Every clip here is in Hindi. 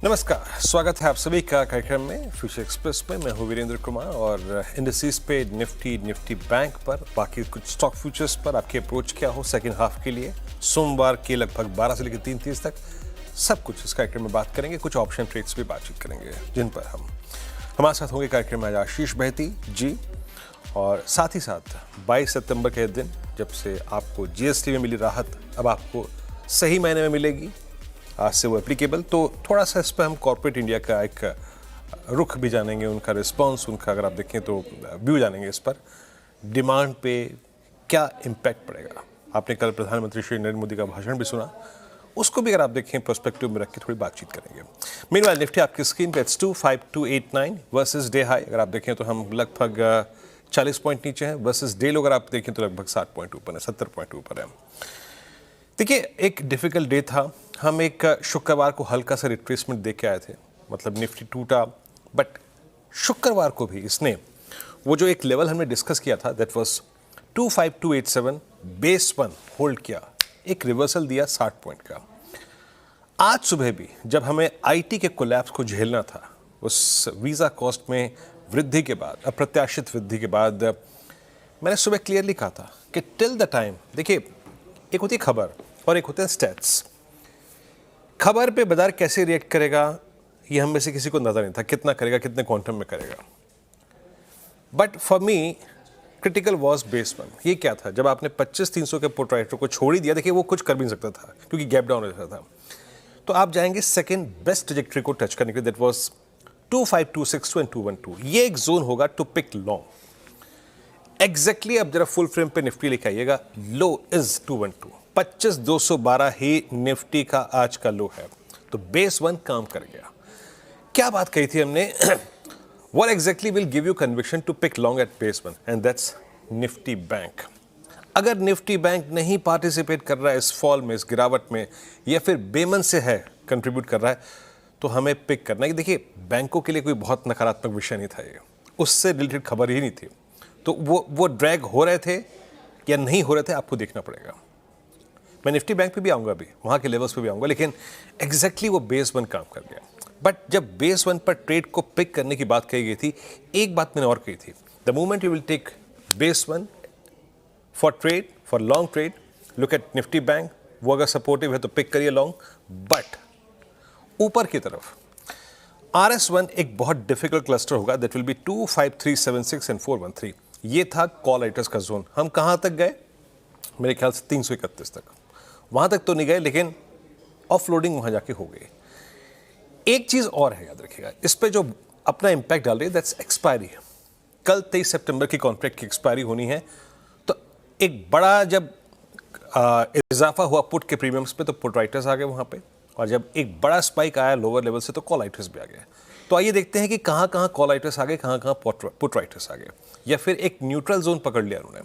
नमस्कार, स्वागत है आप सभी का कार्यक्रम में फ्यूचर एक्सप्रेस में। मैं हूं वीरेंद्र कुमार और इंडिसेस पे निफ्टी बैंक पर, बाकी कुछ स्टॉक फ्यूचर्स पर आपकी अप्रोच क्या हो सेकंड हाफ के लिए, सोमवार के लगभग 12 से लेकर 3:30 तक सब कुछ इस कार्यक्रम में बात करेंगे। कुछ ऑप्शन ट्रेड्स भी बातचीत करेंगे जिन पर हमारे साथ होंगे कार्यक्रम में आज आशीष बहती जी, और साथ ही साथ 22 सितंबर के दिन जब से आपको जीएसटी में मिली राहत अब आपको सही मायने में मिलेगी, आज से वो एप्लीकेबल, तो थोड़ा सा इस पर हम कॉर्पोरेट इंडिया का एक रुख भी जानेंगे, उनका रिस्पांस, उनका अगर आप देखें तो व्यू जानेंगे इस पर, डिमांड पे क्या इम्पैक्ट पड़ेगा। आपने कल प्रधानमंत्री श्री नरेंद्र मोदी का भाषण भी सुना, उसको भी अगर आप देखें पर्सपेक्टिव में रख के थोड़ी बातचीत करेंगे। मीनवाइल निफ्टी आपकी स्क्रीन पे 25289 वर्सेस डे हाई, अगर आप देखें तो हम लगभग 40 पॉइंट नीचे हैं, वर्सेस डे लो अगर आप देखें तो लगभग 60 पॉइंट ऊपर है, 70 पॉइंट ऊपर है। देखिए, एक डिफिकल्ट डे था। हम एक शुक्रवार को हल्का सा रिट्रेसमेंट देख के आए थे, मतलब निफ्टी टूटा, बट शुक्रवार को भी इसने वो जो एक लेवल हमने डिस्कस किया था दैट वाज 25287 बेस 1 होल्ड किया, एक रिवर्सल दिया 60 पॉइंट का। आज सुबह भी जब हमें आईटी के कोलैप्स को झेलना था, उस वीज़ा कॉस्ट में वृद्धि के बाद, अप्रत्याशित वृद्धि के बाद, मैंने सुबह क्लियरली कहा था कि टिल द टाइम, देखिए एक होती है खबर और एक होते हैं स्टैट्स। खबर पे बाजार कैसे रिएक्ट करेगा ये हम में से किसी को नजर नहीं था, कितना करेगा, कितने क्वांटम में करेगा। But for me critical was base 1। ये क्या था, जब आपने 25,300 के पुट राइटर को छोड़ ही दिया, देखिए वो कुछ कर भी नहीं सकता था क्योंकि गैप डाउन हो जाता था, तो आप जाएंगे सेकेंड बेस्ट ट्रैजेक्टरी को टच करने के लिए, दैट वॉज 25262 एंड 212। ये एक जोन होगा टू पिक लॉन्ग एग्जैक्टली। अब जरा फुल फ्रेम पे निफ्टी लेके आइएगा, लो इज 212, 25,212 ही निफ्टी का आज का लो है, तो बेस 1 काम कर गया। क्या बात कही थी हमने what exactly will give you conviction to pick long at base 1, and that's Nifty bank. अगर निफ्टी बैंक नहीं पार्टिसिपेट कर रहा है इस फॉल में, इस गिरावट में, या फिर बेमन से है कंट्रीब्यूट कर रहा है, तो हमें पिक करना है। देखिए, बैंकों के लिए कोई बहुत नकारात्मक विषय नहीं था ये, उससे रिलेटेड खबर ही नहीं थी, तो वो ड्रैग हो रहे थे या नहीं हो रहे थे आपको देखना पड़ेगा। मैं निफ्टी बैंक पे भी आऊँगा, अभी वहाँ के लेवल्स पे भी आऊँगा, लेकिन एग्जैक्टली वो बेस 1 काम कर गया। बट जब बेस 1 पर ट्रेड को पिक करने की बात कही गई थी, एक बात मैंने और कही थी, the moment you will take base 1 for trade, for long trade, look at Nifty bank, वो अगर सपोर्टिव है तो पिक करिए लॉन्ग। बट ऊपर की तरफ RS1 एक बहुत डिफिकल्ट क्लस्टर होगा, दैट विल बी 25376 एंड 413। ये था कॉल राइटर्स का जोन। हम कहाँ तक गए, मेरे ख्याल से 331 तक, वहाँ तक तो नहीं गए, लेकिन ऑफलोडिंग वहाँ जाके हो गई। एक चीज़ और है, याद रखिएगा, इस पे जो अपना इंपैक्ट डाल रही है दैट्स एक्सपायरी। कल 23 सितंबर की कॉन्ट्रैक्ट की एक्सपायरी होनी है, तो एक बड़ा जब इजाफा हुआ पुट के प्रीमियम्स पे, तो पुट राइटर्स आ गए वहाँ पे, और जब एक बड़ा स्पाइक आया लोअर लेवल से, तो कॉल राइटर्स भी आ गए। तो आइए देखते हैं कि कहाँ कहाँ कॉल राइटर्स आ गए, कहाँ कहाँ पुट राइटर्स आ गए, या फिर एक न्यूट्रल जोन पकड़ लिया उन्होंने।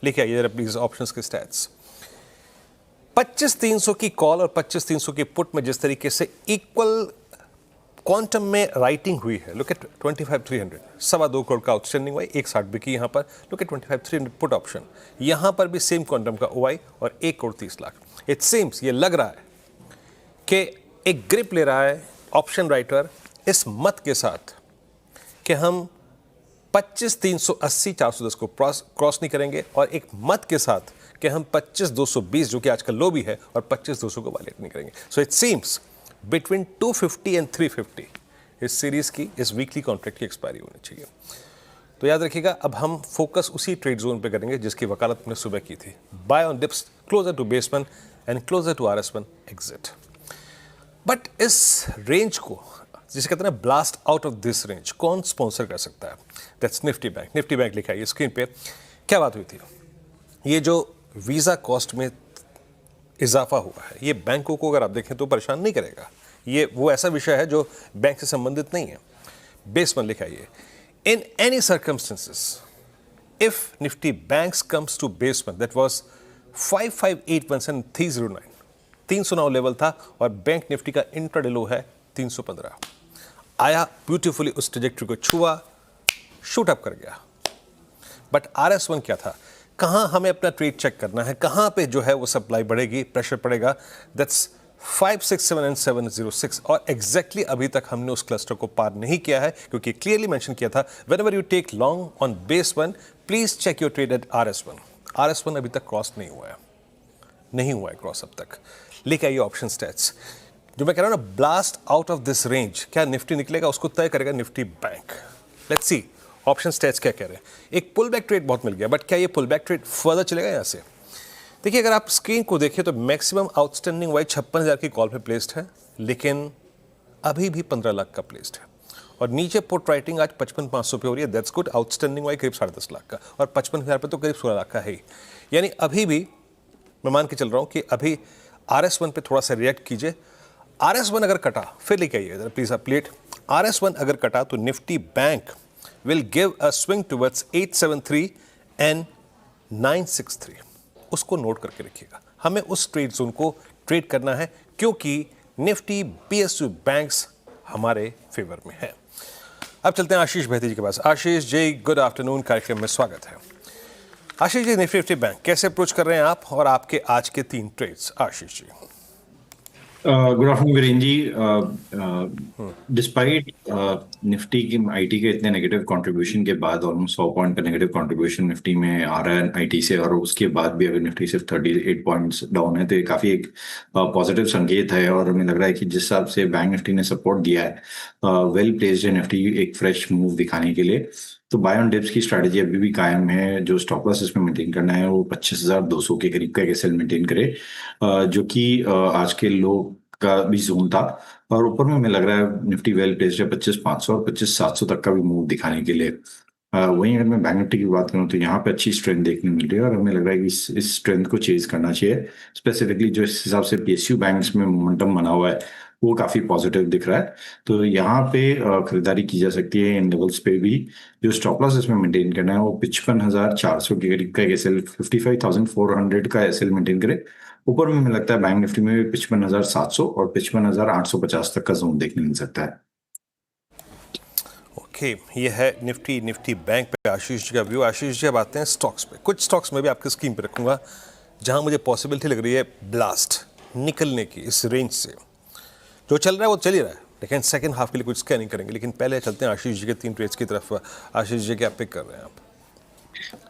लिखिए आइए जरा प्लीज ऑप्शंस के स्टैट्स। 25,300 की कॉल और 25,300 की पुट में जिस तरीके से इक्वल क्वांटम में राइटिंग हुई है, लुक एट 25,300, 2.25 करोड़ का आउटस्टैंडिंग हुआ, 160 बिकी यहाँ पर। लुक एट 25,300 पुट ऑप्शन, यहाँ पर भी सेम क्वांटम का ओआई और 1,30,00,000। इट सीम्स, ये लग रहा है कि एक ग्रिप ले रहा है ऑप्शन राइटर इस मत के साथ कि हम 25,380 410 को क्रॉस नहीं करेंगे, और एक मत के साथ कि हम 25,220 जो कि आज का लो भी है और 25,200 को वायलेट नहीं करेंगे। So it seems between 250 and 350 इस सीरीज की, इस वीकली कॉन्ट्रैक्ट की एक्सपायरी होनी चाहिए। तो याद रखिएगा, अब हम फोकस उसी ट्रेड जोन पे करेंगे जिसकी वकालत हमने सुबह की थी, buy on dips closer to base 1 and closer to RS1 exit. But इस रेंज को, जिसे कहते हैं blast out of this range, कौन स्पॉन्सर कर सकता है? That's Nifty bank. Nifty bank लिखा है स्क्रीन पे। क्या बात हुई थी, ये जो वीज़ा कॉस्ट में इजाफा हुआ है, ये बैंकों को अगर आप देखें तो परेशान नहीं करेगा। ये वो ऐसा विषय है जो बैंक से संबंधित नहीं है। बेस 1 लिखा है, in any circumstances if Nifty banks comes to base 1, that was 5581 and 309, 309 level था, और बैंक निफ्टी का इंट्राडे लो है 315। आया ब्यूटीफुली, उस ट्रैजेक्टरी को छुआ, शूट अप कर गया। बट RS1 क्या था, कहाँ हमें अपना ट्रेड चेक करना है, कहाँ पे जो है वो सप्लाई बढ़ेगी, प्रेशर पड़ेगा, दैट्स 567 एंड 706 और एग्जैक्टली अभी तक हमने उस क्लस्टर को पार नहीं किया है क्योंकि क्लियरली मेंशन किया था whenever you take long on base 1 please check your trade at RS1 अभी तक क्रॉस नहीं हुआ है क्रॉस अब तक। लेके आइए ऑप्शन स्टैट्स। जो मैं कह रहा हूं ना, blast out of this range, क्या निफ्टी निकलेगा उसको तय करेगा Nifty bank. Let's see option stats क्या कह रहे हैं। एक पुल बैक ट्रेड बहुत मिल गया, बट क्या ये पुल बैक ट्रेड फर्दर चलेगा यहां से? देखिए, अगर आप स्क्रीन को देखिए तो मैक्सिमम आउटस्टैंडिंग वाइज 56,000 की कॉल पे प्लेस्ड है, लेकिन अभी भी 15 लाख का प्लेस्ड है। और नीचे पुट राइटिंग आज 55,500 पे हो रही है, दैट्स गुड। आउटस्टैंडिंग वाइज करीब 10.5 लाख का, और 55,000 पे तो करीब 16 लाख का है ही। यानी अभी भी मैं मान के चल रहा हूं कि अभी RS1 पे थोड़ा सा रिएक्ट कीजिए। RS1 अगर कटा, फिर लेके आइए प्लीज आप प्लेट। RS1 अगर कटा तो Nifty bank will give a swing towards 873 and 963। उसको नोट करके रखिएगा, हमें उस ट्रेड जोन को ट्रेड करना है क्योंकि निफ्टी PSU बैंक्स हमारे फेवर में है। अब चलते हैं आशीष बहती जी के पास। आशीष जी, गुड आफ्टरनून, कार्यक्रम में स्वागत है। आशीष जी, निफ्टी बैंक कैसे अप्रोच कर रहे हैं आप और आपके आज के 3 trades? Ashish ji. Good afternoon Viren जी। डिस्पाइट निफ्टी की आईटी के इतने नेगेटिव कंट्रीब्यूशन के बाद, ऑलमोस्ट 100 पॉइंट का नेगेटिव कंट्रीब्यूशन निफ्टी में आ रहा है आईटी से, और उसके बाद भी अगर निफ्टी सिर्फ 38 पॉइंट्स डाउन है तो ये काफी एक पॉजिटिव संकेत है। और हमें लग रहा है कि जिस हिसाब से बैंक निफ्टी ने सपोर्ट दिया है, वेल प्लेस्ड है निफ्टी एक फ्रेश मूव दिखाने के लिए। तो बाय ऑन डिप्स की स्ट्रैटेजी अभी भी कायम है। जो स्टॉप लॉस इसमें मेंटेन करना है वो 25,200 के करीब का एक एसएल मेंटेन करे, जो कि आज के लो का भी जोन था। और ऊपर में हमें लग रहा है निफ्टी वेल प्लेस्ड है 25,500 और 25,700 तक का भी मूव दिखाने के लिए। वहीं अगर मैं बैंक निफ्टी की बात करूं तो यहाँ पे अच्छी स्ट्रेंथ देखने मिल रही है, और हमें लग रहा है कि इस स्ट्रेंथ को चेज करना चाहिए। स्पेसिफिकली जो इस हिसाब से PSU बैंक्स में मोमेंटम बना हुआ है वो काफी पॉजिटिव दिख रहा है। तो यहाँ पे खरीदारी की जा सकती है इन लेवल्स पे भी। जो स्टॉप लॉस इसमें मेंटेन करना है वो 55,400 के करीब का एक एसएल, 55,400 का एसएल मेंटेन करे। ऊपर में हमें लगता है बैंक निफ्टी में 55,700 और 55,850 तक का जोन देखने मिल सकता है। ओके, ये है निफ्टी बैंक पे आशीष जी का व्यू। आशीष जी, अब आते हैं स्टॉक्स पे। कुछ स्टॉक्स में भी आपकी स्क्रीन पे रखूंगा जहां मुझे पॉसिबिलिटी लग रही है ब्लास्ट निकलने की इस रेंज से। जो चल रहा है वो चल ही रहा है, लेकिन सेकंड हाफ के लिए कुछ स्कैनिंग करेंगे। लेकिन पहले चलते हैं आशीष जी के 3 ट्रेड्स की तरफ। आशीष जी, क्या पिक कर रहे हैं आप?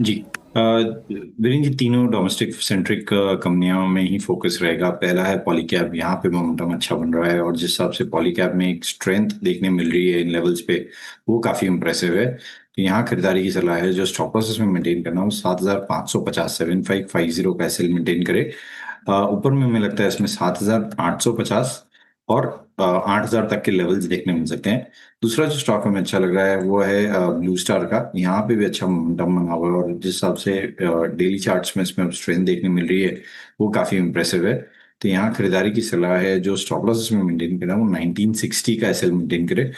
जी, वीरेन जी, तीनों डोमेस्टिक सेंट्रिक कंपनियों में ही फोकस रहेगा। पहला है पॉलीकैब, यहाँ पे मोमेंटम अच्छा बन रहा है, और जिस हिसाब से पॉलीकैब में एक स्ट्रेंथ देखने मिल रही है इन लेवल्स पे वो काफी इंप्रेसिव है। तो यहाँ खरीदारी की सलाह है। जो स्टॉप लॉस इसमें मेंटेन करना हो 7,550, 7550 का एसएल मेंटेन करे। ऊपर में हमें लगता है इसमें 7,850 और 8,000 तक के लेवल्स देखने मिल सकते हैं। दूसरा जो स्टॉक हमें अच्छा लग रहा है वो है ब्लू स्टार का। यहाँ पे भी अच्छा मोमेंटम बना हुआ है, और जिस हिसाब से डेली चार्ट्स में इसमें स्ट्रेंथ देखने मिल रही है वो काफी इंप्रेसिव है। तो यहाँ खरीदारी की सलाह है। जो स्टॉप लॉस इसमें मेंटेन करा वो 1960 का एसएल मेंटेन करे।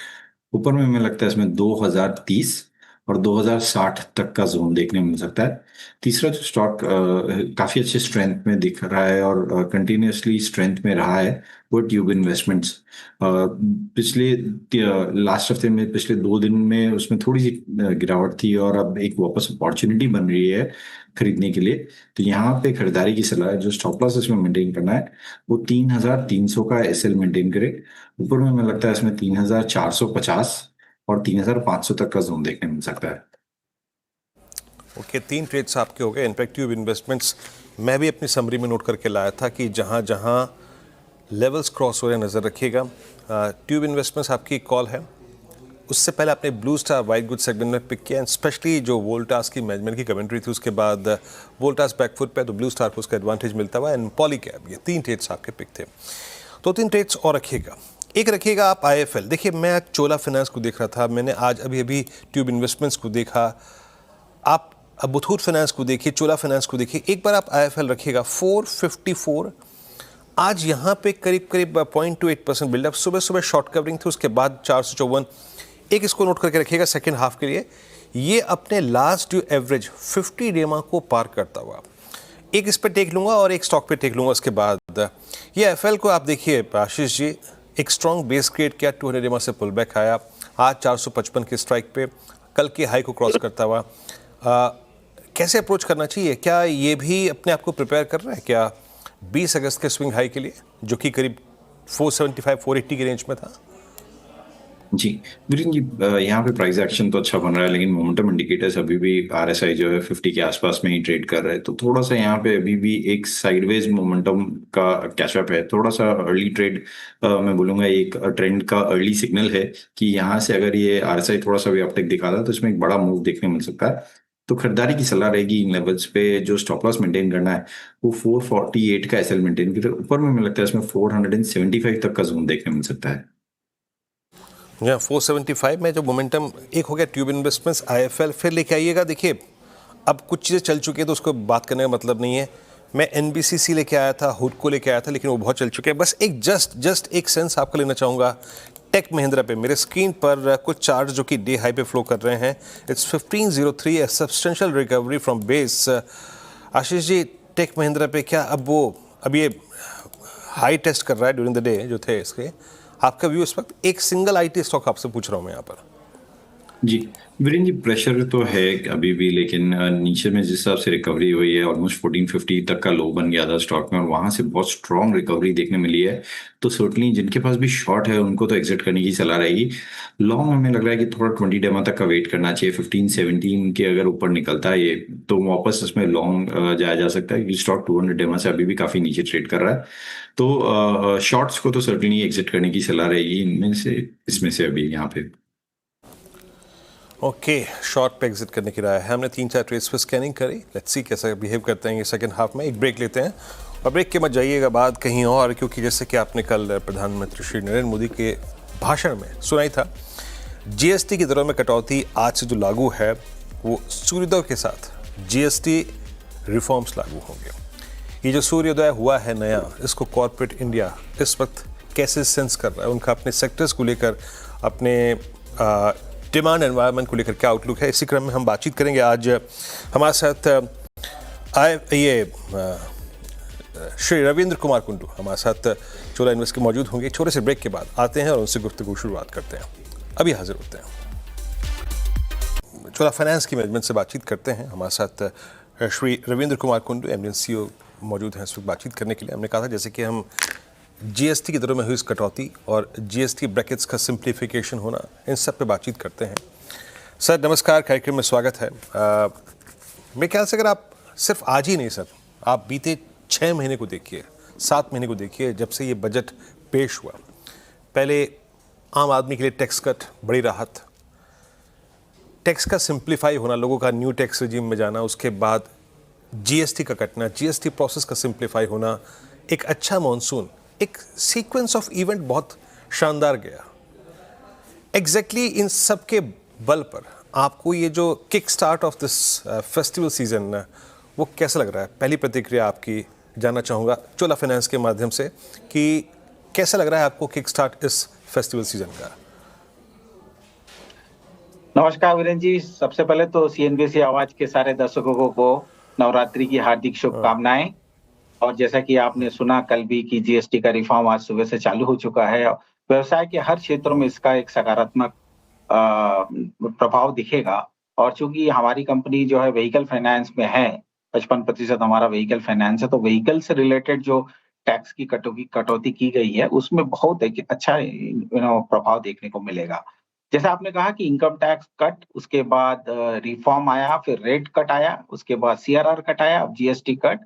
ऊपर में हमें लगता है इसमें 2030 और 2060 तक का जोन देखने मिल सकता है। तीसरा जो स्टॉक काफी अच्छे स्ट्रेंथ में दिख रहा है और कंटिन्यूअसली स्ट्रेंथ में रहा है वो ट्यूब इन्वेस्टमेंट्स। पिछले लास्ट हफ्ते में, पिछले 2 दिन में उसमें थोड़ी सी गिरावट थी, और अब एक वापस अपॉर्चुनिटी बन रही है खरीदने के लिए। तो यहाँ पे खरीदारी की सलाह है। जो स्टॉप लॉस इसमें मेंटेन करना है वो 3,300 का एसएल मेंटेन करे। ऊपर में हमें लगता है इसमें 3,450 और 3,500 तक का जोन देखने मिल सकता है। ओके, 3 ट्रेड्स आपके हो गए। इनफैक्ट ट्यूब इन्वेस्टमेंट्स मैं भी अपनी समरी में नोट करके लाया था कि जहां जहां लेवल्स क्रॉस हो रहे हैं नज़र रखिएगा। ट्यूब इन्वेस्टमेंट्स आपकी कॉल है। उससे पहले आपने blue star white good segment में पिक किया, एंड स्पेशली जो वोल्टास की मैनेजमेंट की कमेंट्री थी उसके बाद वोल्टास बैकफुट पे, तो ब्लू स्टार को उसका एडवांटेज मिलता हुआ। एंड पॉलीकैब, ये 3 ट्रेड्स आपके पिक थे। तो 3 ट्रेड्स और रखिएगा। एक रखिएगा आप IFL। देखिए, मैं चोला फाइनेंस को देख रहा था, मैंने आज अभी ट्यूब इन्वेस्टमेंट्स को देखा। आप मुथूट फाइनेंस को देखिए, चोला फाइनेंस को देखिए। एक बार आप IFL रखिएगा। 454 आज यहाँ पे करीब 0.28% बिल्डअप। सुबह शॉर्ट कवरिंग थी, उसके बाद 454। एक इसको नोट करके रखिएगा सेकेंड हाफ के लिए, ये अपने लास्ट ड्यू एवरेज 50 डेमा को पार करता हुआ। एक इस पे टेक लूंगा और एक स्टॉक पे टेक लूंगा उसके बाद। ये FL को आप देखिए आशीष जी, एक स्ट्रॉन्ग बेस क्रिएट किया, 200 डेमा से पुल बैक आया, आज 455 के स्ट्राइक पे, कल के हाई को क्रॉस करता हुआ। कैसे अप्रोच करना चाहिए? क्या ये भी अपने आप को प्रिपेयर कर रहा है क्या 20 अगस्त के स्विंग हाई के लिए, जो कि करीब 475-480 की रेंज में था। जी, वीरेंद्र जी, यहाँ पे प्राइस एक्शन तो अच्छा बन रहा है, लेकिन मोमेंटम इंडिकेटर्स अभी भी आरएसआई जो है 50 के आसपास में ही ट्रेड कर रहे हैं, तो थोड़ा सा यहाँ पे अभी भी एक साइडवेज मोमेंटम का कैचअप है। थोड़ा सा अर्ली ट्रेड, मैं बोलूंगा एक ट्रेंड का अर्ली सिग्नल है कि यहाँ से अगर ये आरएसआई थोड़ा सा भी अपटेक दिखा था तो इसमें एक बड़ा मूव देखने मिल सकता है। तो खरीदारी की सलाह रहेगी इन लेवल्स पे। जो स्टॉप लॉस मेंटेन करना है वो 448 का एसएल मेंटेन करें। ऊपर में मुझे लगता है इसमें 475 तक का जोन देखने मिल सकता है। या 475 में जो मोमेंटम, एक हो गया ट्यूब इन्वेस्टमेंट्स, आईएफएल फिर लेके आइएगा। देखिए, अब कुछ चीज़ें चल चुकी है तो उसको बात करने का मतलब नहीं है। मैं एनबीसीसी लेके आया था, हुडको लेके आया था, लेकिन वो बहुत चल चुके हैं। बस एक जस्ट एक सेंस आपको लेना चाहूँगा टेक महिंद्रा पे। मेरे स्क्रीन पर कुछ चार्ट जो कि डे हाई पे फ्लो कर रहे हैं। It's 1503, a substantial recovery from base. Ashish ji, Tech Mahindra पे क्या अब ये हाई टेस्ट कर रहा है ड्यूरिंग द डे जो थे इसके, आपका व्यू इस वक्त? एक सिंगल आईटी स्टॉक आपसे पूछ रहा हूं मैं यहाँ पर। जी वीरेंद्र जी, प्रेशर तो है अभी भी, लेकिन नीचे में जिस हिसाब से रिकवरी हुई है, ऑलमोस्ट 1450 तक का लो बन गया था स्टॉक में और वहां से बहुत स्ट्रॉन्ग रिकवरी देखने मिली है। तो सर्टनली जिनके पास भी शॉर्ट है उनको तो एग्जिट करने की सलाह रहेगी। लॉन्ग हमें लग रहा है कि थोड़ा 20 डेमा तक का वेट करना चाहिए। 1517 के अगर ऊपर निकलता है ये तो वापस इसमें लॉन्ग जाया जा सकता है, क्योंकि स्टॉक 200 डेमा से अभी भी काफी नीचे ट्रेड कर रहा है। तो शॉर्ट्स को तो सर्टनली एग्जिट करने की सलाह रहेगी इनमें से, इसमें से अभी यहाँ पे। ओके, शॉर्ट पे एग्जिट करने की राय है। हमने 3-4 ट्रेड्स पे स्कैनिंग करी। लेट्स सी कैसा बिहेव करते हैं ये सेकंड हाफ में। एक ब्रेक लेते हैं और ब्रेक के मत जाइएगा बात कहीं और, क्योंकि जैसे कि आपने कल प्रधानमंत्री श्री नरेंद्र मोदी के भाषण में सुनाई था, जीएसटी की दरों में कटौती आज से जो लागू है वो सूर्योदय के साथ जीएसटी रिफॉर्म्स लागू होंगे। ये जो सूर्योदय हुआ है नया, इसको कॉर्पोरेट इंडिया इस वक्त कैसे सेंस कर रहा है? उनका अपने सेक्टर्स को लेकर, अपने डिमांड एनवायरनमेंट को लेकर क्या आउटलुक है? इसी क्रम में हम बातचीत करेंगे। आज हमारे साथ श्री रविंद्र कुमार कुंडू हमारे साथ चोला इन्वेस्ट के मौजूद होंगे। छोटे से ब्रेक के बाद आते हैं और उनसे गुफ्तगू शुरुआत करते हैं। अभी हाजिर होते हैं। चोला फाइनेंस की मैनेजमेंट से बातचीत करते हैं। हमारे साथ श्री रविंद्र कुमार कुंडू एमडी सीईओ मौजूद हैं इस वक्त बातचीत करने के लिए। हमने कहा था जैसे कि हम जीएसटी की दरों में हुई इस कटौती और जीएसटी ब्रैकेट्स का सिंप्लीफिकेशन होना, इन सब पे बातचीत करते हैं। सर नमस्कार, कार्यक्रम में स्वागत है। मेरे ख्याल से अगर आप सिर्फ आज ही नहीं सर, आप बीते 6 महीने को देखिए, 7 महीने को देखिए, जब से ये बजट पेश हुआ। पहले आम आदमी के लिए टैक्स कट, बड़ी राहत, टैक्स का सिंप्लीफाई होना, लोगों का न्यू टैक्स रिजीम में जाना, उसके बाद जीएसटी का कटना, जीएसटी प्रोसेस का सिंप्लीफाई होना, एक अच्छा मॉनसून, एक सीक्वेंस ऑफ इवेंट बहुत शानदार गया। एग्जैक्टली इन सब के बल पर आपको ये जो kick start of this festival season, वो कैसा लग रहा है? पहली प्रतिक्रिया आपकी जानना चाहूँगा चोला फाइनेंस के माध्यम से कि कैसा लग रहा है आपको किक स्टार्ट इस फेस्टिवल सीजन का? नमस्कार वीरेंद्र जी, सबसे पहले तो सीएनबीसी आवाज के सारे दर्शकों को नवरात्रि की हार्दिक शुभकामनाएं। और जैसा कि आपने सुना कल भी कि जीएसटी का रिफॉर्म आज सुबह से चालू हो चुका है। व्यवसाय के हर क्षेत्रों में इसका एक सकारात्मक प्रभाव दिखेगा। और चूंकि हमारी कंपनी जो है व्हीकल फाइनेंस में है, 55% हमारा व्हीकल फाइनेंस है, तो व्हीकल से रिलेटेड जो टैक्स की कटौती की गई है उसमें बहुत एक अच्छा प्रभाव देखने को मिलेगा। जैसा आपने कहा कि इनकम टैक्स कट, उसके बाद रिफॉर्म आया, फिर रेट कट आया, उसके बाद सीआरआर कट आया, अब जीएसटी कट,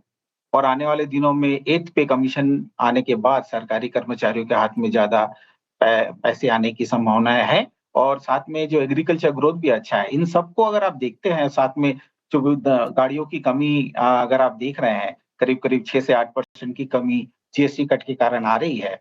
और आने वाले दिनों में 8th पे कमीशन आने के बाद सरकारी कर्मचारियों के हाथ में ज्यादा पैसे आने की संभावनाएं है। और साथ में जो एग्रीकल्चर ग्रोथ भी अच्छा है। इन सबको अगर आप देखते हैं, साथ में जो गाड़ियों की कमी अगर आप देख रहे हैं, करीब करीब 6 से 8% की कमी जीएसटी कट के कारण आ रही है।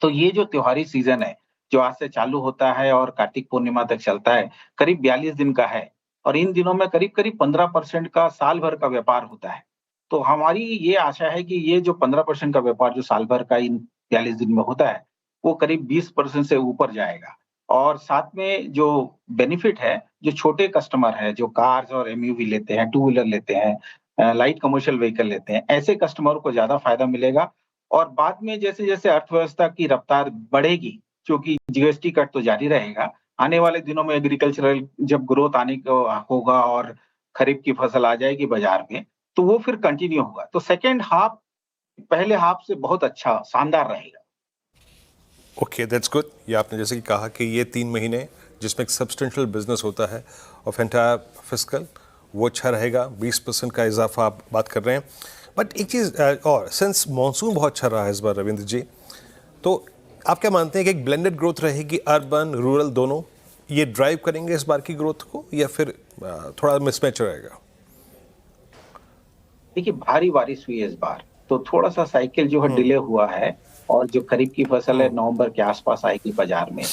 तो ये जो त्योहारी सीजन है जो आज से चालू होता है और कार्तिक पूर्णिमा तक चलता है, करीब 42 दिन का है। और इन दिनों में करीब करीब 15% का साल भर का व्यापार होता है। तो हमारी ये आशा है कि ये जो 15% का व्यापार जो साल भर का इन 42 दिन में होता है, वो करीब 20% से ऊपर जाएगा। और साथ में जो बेनिफिट है, जो छोटे कस्टमर है, जो कार्स और एमयूवी लेते हैं, टू व्हीलर लेते हैं, लाइट कमर्शियल व्हीकल लेते हैं, ऐसे कस्टमरों को ज्यादा फायदा मिलेगा। और बाद में जैसे जैसे अर्थव्यवस्था की रफ्तार बढ़ेगी, क्योंकि जीएसटी कट तो जारी रहेगा, आने वाले दिनों में एग्रीकल्चरल जब ग्रोथ आने को होगा और खरीफ की फसल आ जाएगी बाजार में, तो वो फिर कंटिन्यू होगा। तो सेकेंड हाफ पहले हाफ से बहुत अच्छा शानदार रहेगा। Okay, that's good. ये आपने जैसे कि कहा कि ये 3 महीने जिसमें एक सब्सटेंशियल बिजनेस होता है ऑफ एंटायर फिस्कल, वो अच्छा रहेगा। 20% का इजाफा आप बात कर रहे हैं। बट एक चीज़ और, सिंस मॉनसून बहुत अच्छा रहा है इस बार रविंद्र जी, तो आप क्या मानते हैं कि एक ब्लेंडेड ग्रोथ रहेगी, अर्बन रूरल दोनों ये ड्राइव करेंगे इस बार की ग्रोथ को, या फिर थोड़ा मिसमैच रहेगा? देखिए भारी बारिश हुई है इस बार, तो थोड़ा सा साइकिल जो है डिले हुआ है, और जो खरीफ की फसल है नवंबर के आसपास आएगी बाजार में।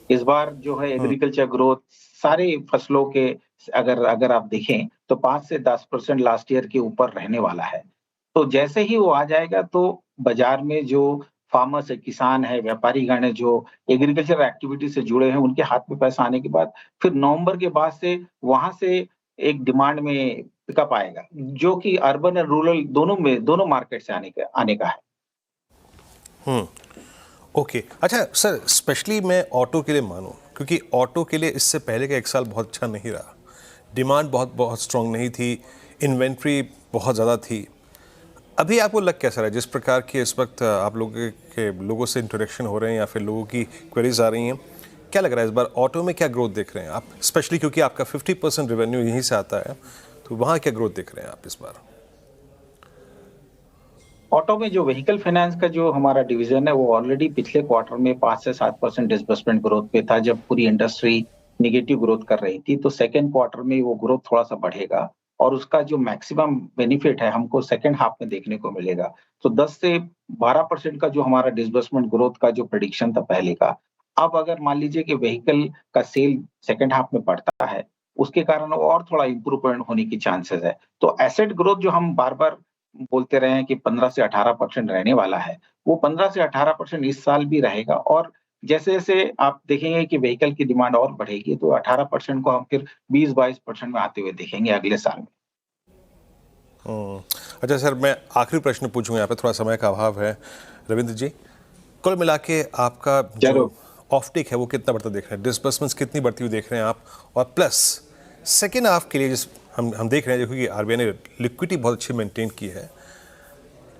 इस बार जो है एग्रीकल्चर ग्रोथ सारे फसलों के, अगर अगर आप देखें तो 5 से 10% लास्ट ईयर के ऊपर रहने वाला है। तो जैसे ही वो आ जाएगा तो बाजार में जो फार्मर्स है, किसान है, व्यापारीगण है, जो एग्रीकल्चर एक्टिविटी से जुड़े हैं, उनके हाथ में पैसा आने के बाद फिर नवंबर के बाद से वहां से एक डिमांड में पिकअप आएगा, जो कि अर्बन और रूरल दोनों मार्केट से आने का है। ओके, अच्छा सर, स्पेशली मैं ऑटो के लिए मानूं, क्योंकि ऑटो के लिए इससे पहले का एक साल बहुत अच्छा नहीं रहा। डिमांड बहुत बहुत स्ट्रांग नहीं थी, इन्वेंट्री बहुत ज़्यादा थी। अभी आपको लग कैसा रहा है, जिस प्रकार की इस वक्त आप लोगों से इंटरेक्शन हो रहे हैं या फिर लोगों की क्वेरीज आ रही हैं, क्या लग रहा है इस बार ऑटो में क्या ग्रोथ देख रहे हैं आप, स्पेशली क्योंकि आपका 50% रेवेन्यू यहीं से आता है, तो वहाँ क्या ग्रोथ देख रहे हैं आप इस बार? ऑटो में जो व्हीकल फाइनेंस का जो हमारा डिवीजन है, वो ऑलरेडी पिछले क्वार्टर में 5 से 7% डिसबर्समेंट ग्रोथ पे था, जब पूरी इंडस्ट्री नेगेटिव ग्रोथ कर रही थी। तो सेकंड क्वार्टर में वो ग्रोथ थोड़ा सा बढ़ेगा, और उसका जो मैक्सिमम बेनिफिट है हमको सेकंड हाफ में देखने को मिलेगा। तो 10 से 12% का जो हमारा डिसबर्समेंट ग्रोथ का जो प्रेडिक्शन था पहले का, अब अगर मान लीजिए कि व्हीकल का सेल सेकंड हाफ में बढ़ता है, उसके कारण और थोड़ा इम्प्रूवमेंट होने की चांसेस है। तो एसेट ग्रोथ जो हम बार-बार बोलते रहे हैं कि 15 से 18% रहने वाला है, वो 15 से 18% इस साल भी रहेगा, और जैसे-जैसे आप देखेंगे कि व्हीकल की डिमांड और बढ़ेगी, तो 18% को हम फिर 20-22% में आते हुए देखेंगे अगले साल में। अच्छा सर, मैं आखिरी प्रश्न पूछूंगा, यहाँ पे थोड़ा समय का अभाव है रविंद्र जी। कुल मिला के आपका जो ऑफ टेक है वो कितना बढ़ता देख रहे हैं, डिसबर्समेंट्स कितनी बढ़ती हुई देख रहे हैं आप, और प्लस सेकेंड हाफ के लिए जिस हम देख रहे हैं, देखो कि आरबीआई ने लिक्विडिटी बहुत अच्छी मेंटेन की है,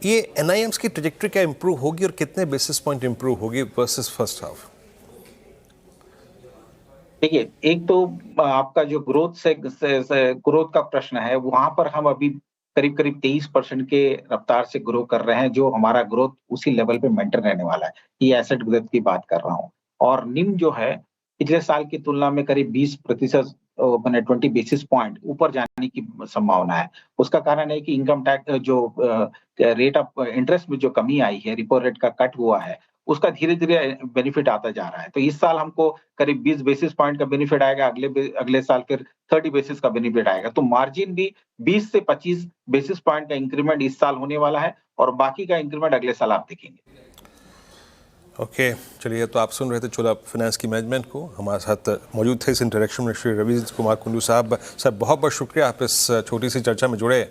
ये एनआईएम्स की ट्रेजेक्टरी क्या इंप्रूव होगी और कितने बेसिस पॉइंट इंप्रूव होगी वर्सेस फर्स्ट हाफ? देखिए, एक तो आपका जो ग्रोथ का प्रश्न है, वहाँ पर हम अभी करीब-करीब 23% के रफ्तार से ग्रो कर रहे हैं, जो हमारा ग्रोथ उसी लेवल पे मेंटेन रहने वाला है। ये एसेट ग्रोथ की बात कर रहा हूँ। और निम जो है, पिछले साल की तुलना में करीब 20% माने 20 बेसिस पॉइंट ऊपर जाने की संभावना है। उसका कारण है कि इनकम टैक्स जो रेट ऑफ इंटरेस्ट में जो कमी आई है, रेपो रेट का कट हुआ है, उसका धीरे-धीरे बेनिफिट आता जा रहा है। तो इस साल हमको करीब 20 बेसिस पॉइंट का बेनिफिट आएगा, अगले साल फिर 30 बेसिस का बेनिफिट आएगा। तो मार्जिन भी 20 से 25 बेसिस पॉइंट का इंक्रीमेंट इस साल होने वाला है, और बाकी का इंक्रीमेंट अगले साल आप देखेंगे। ओके, चलिए, तो आप सुन रहे थे चोला फाइनेंस की मैनेजमेंट को। हमारे साथ मौजूद थे इस इंटरेक्शन में श्री रविंद्र कुमार कुंडू साहब। सर, बहुत बहुत शुक्रिया, आप इस छोटी सी चर्चा में जुड़े,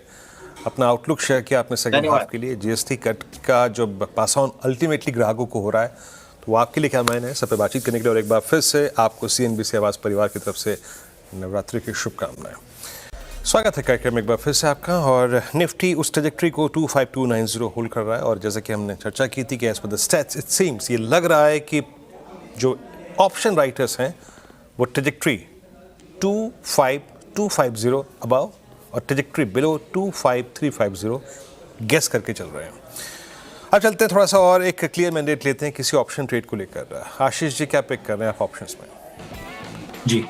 अपना आउटलुक शेयर किया आपने सेकंड हाफ के लिए। जीएसटी कट का जो पास ऑन अल्टीमेटली ग्राहकों को हो रहा है, तो वो आपके लिए क्या मायने है, सब पे बातचीत करने के लिए और एक बार फिर से आपको सीएनबीसी आवाज़ परिवार की तरफ से नवरात्रि की शुभकामनाएं। स्वागत है कार्यक्रम में एक बार फिर से आपका। और निफ्टी उस ट्रेजेक्टरी को 25290 होल्ड कर रहा है, और जैसे कि हमने चर्चा की थी कि as per the stats it seems, ये लग रहा है कि जो ऑप्शन राइटर्स हैं वो ट्रेजेक्टरी 25250 अबव और ट्रेजेक्टरी बिलो 25350 गेस करके चल रहे हैं। अब चलते हैं थोड़ा सा और एक क्लियर मैंडेट लेते हैं किसी ऑप्शन ट्रेड को लेकर। आशीष जी, क्या पिक कर रहे हैं आप ऑप्शंस में? जी,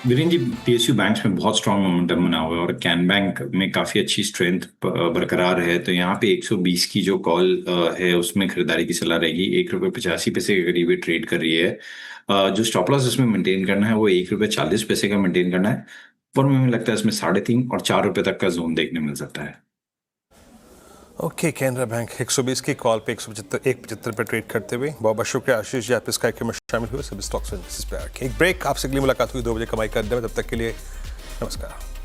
वीरेंद्र जी, पीएसयू बैंक्स में बहुत स्ट्रांग मोमेंटम बना हुआ है और कैन बैंक में काफ़ी अच्छी स्ट्रेंथ बरकरार है। तो यहाँ पे 120 की जो कॉल है उसमें खरीदारी की सलाह रहेगी। ₹1.85 के करीब ट्रेड कर रही है। जो स्टॉप लॉस इसमें मेंटेन करना है वो ₹1.40 का मेंटेन करना है। पर मुझे लगता है इसमें 3.5 और ₹4 तक का जोन देखने मिल सकता है। ओके, कैनरा बैंक 120 की कॉल पे 175 पे ट्रेड करते हुए। बहुत बहुत शुक्रिया आशीष जी, आप इस कार्यक्रम में शामिल हुए। सभी स्टॉक्स पे आके एक ब्रेक, आपसे अगली मुलाकात हुई 2 बजे कमाई का अड्डे में। तब तक के लिए नमस्कार।